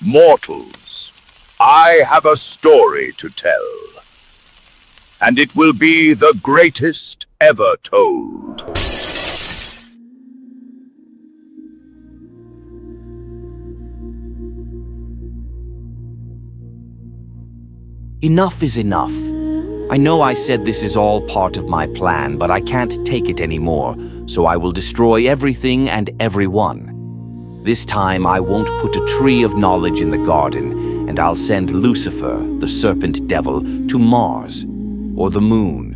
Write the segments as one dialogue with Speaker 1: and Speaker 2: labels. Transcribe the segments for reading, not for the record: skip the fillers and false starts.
Speaker 1: Mortals, I have a story to tell, and it will be the greatest ever told.
Speaker 2: Enough is enough. I know I said this is all part of my plan, but I can't take it anymore, so I will destroy everything and everyone. This time I won't put a tree of knowledge in the garden, and I'll send Lucifer, the serpent devil, to Mars, or the moon,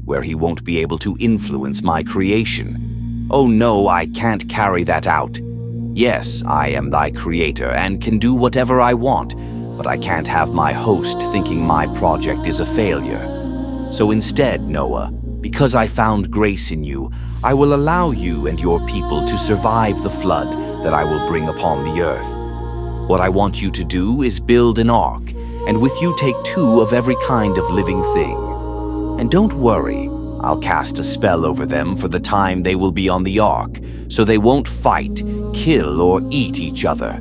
Speaker 2: where he won't be able to influence my creation. Oh no, I can't carry that out. Yes, I am thy creator and can do whatever I want, but I can't have my host thinking my project is a failure. So instead, Noah, because I found grace in you, I will allow you and your people to survive the flood that I will bring upon the earth. What I want you to do is build an ark, and with you take 2 of every kind of living thing. And don't worry, I'll cast a spell over them for the time they will be on the ark, so they won't fight, kill, or eat each other.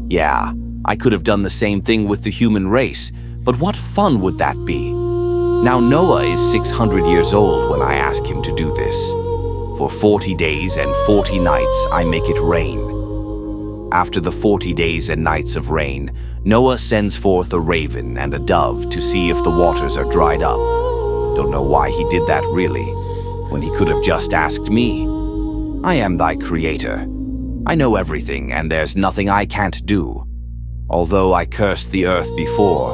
Speaker 2: Yeah, I could have done the same thing with the human race, but what fun would that be? Now Noah is 600 years old when I ask him to do this. For 40 days and 40 nights I make it rain. After the 40 days and nights of rain, Noah sends forth a raven and a dove to see if the waters are dried up. Don't know why he did that really, when he could have just asked me. I am thy creator. I know everything and there's nothing I can't do. Although I cursed the earth before,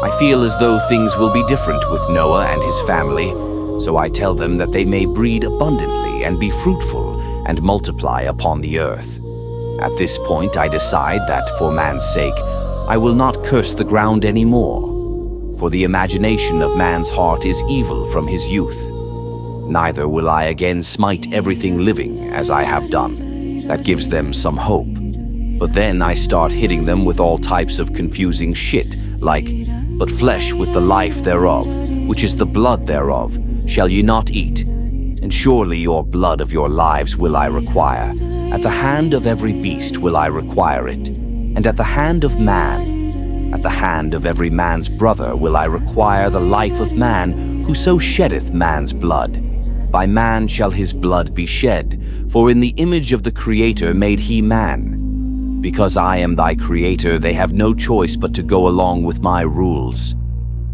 Speaker 2: I feel as though things will be different with Noah and his family, so I tell them that they may breed abundantly and be fruitful and multiply upon the earth. At this point, I decide that, for man's sake, I will not curse the ground anymore. For the imagination of man's heart is evil from his youth. Neither will I again smite everything living as I have done. That gives them some hope. But then I start hitting them with all types of confusing shit, like, "But flesh with the life thereof, which is the blood thereof, shall ye not eat. And surely your blood of your lives will I require. At the hand of every beast will I require it. And at the hand of man, at the hand of every man's brother will I require the life of man, whoso sheddeth man's blood. By man shall his blood be shed, for in the image of the Creator made he man. Because I am thy creator, they have no choice but to go along with my rules."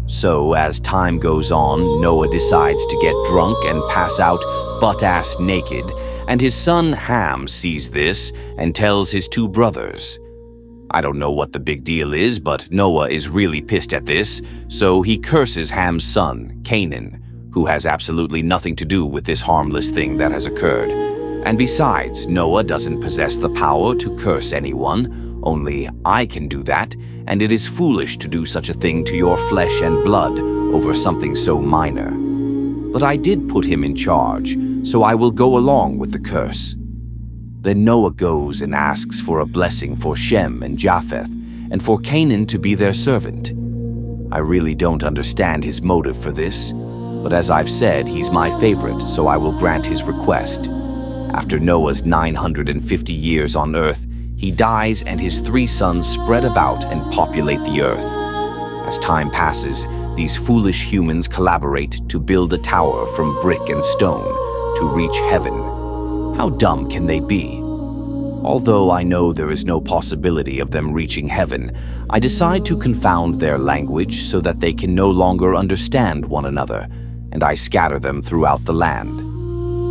Speaker 2: So, as time goes on, Noah decides to get drunk and pass out butt-ass naked, and his son Ham sees this and tells his 2 brothers. I don't know what the big deal is, but Noah is really pissed at this, so he curses Ham's son, Canaan, who has absolutely nothing to do with this harmless thing that has occurred. And besides, Noah doesn't possess the power to curse anyone, only I can do that, and it is foolish to do such a thing to your flesh and blood over something so minor. But I did put him in charge, so I will go along with the curse. Then Noah goes and asks for a blessing for Shem and Japheth, and for Canaan to be their servant. I really don't understand his motive for this, but as I've said, he's my favorite, so I will grant his request. After Noah's 950 years on earth, he dies and his 3 sons spread about and populate the earth. As time passes, these foolish humans collaborate to build a tower from brick and stone to reach heaven. How dumb can they be? Although I know there is no possibility of them reaching heaven, I decide to confound their language so that they can no longer understand one another, and I scatter them throughout the land.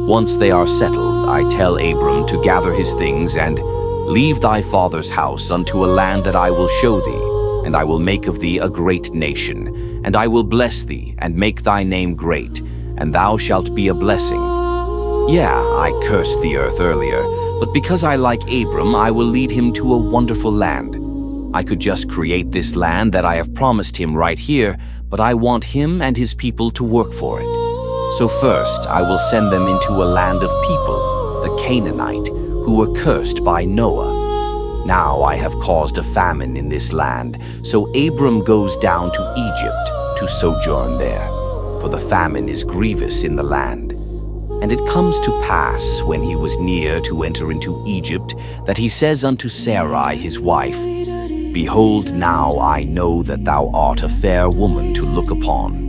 Speaker 2: Once they are settled, I tell Abram to gather his things and leave thy father's house unto a land that I will show thee, and I will make of thee a great nation, and I will bless thee and make thy name great, and thou shalt be a blessing. Yeah, I cursed the earth earlier, but because I like Abram, I will lead him to a wonderful land. I could just create this land that I have promised him right here, but I want him and his people to work for it. So first, I will send them into a land of people, the Canaanite, who were cursed by Noah. Now I have caused a famine in this land, so Abram goes down to Egypt to sojourn there, for the famine is grievous in the land. And it comes to pass, when he was near to enter into Egypt, that he says unto Sarai his wife, Behold, now I know that thou art a fair woman to look upon.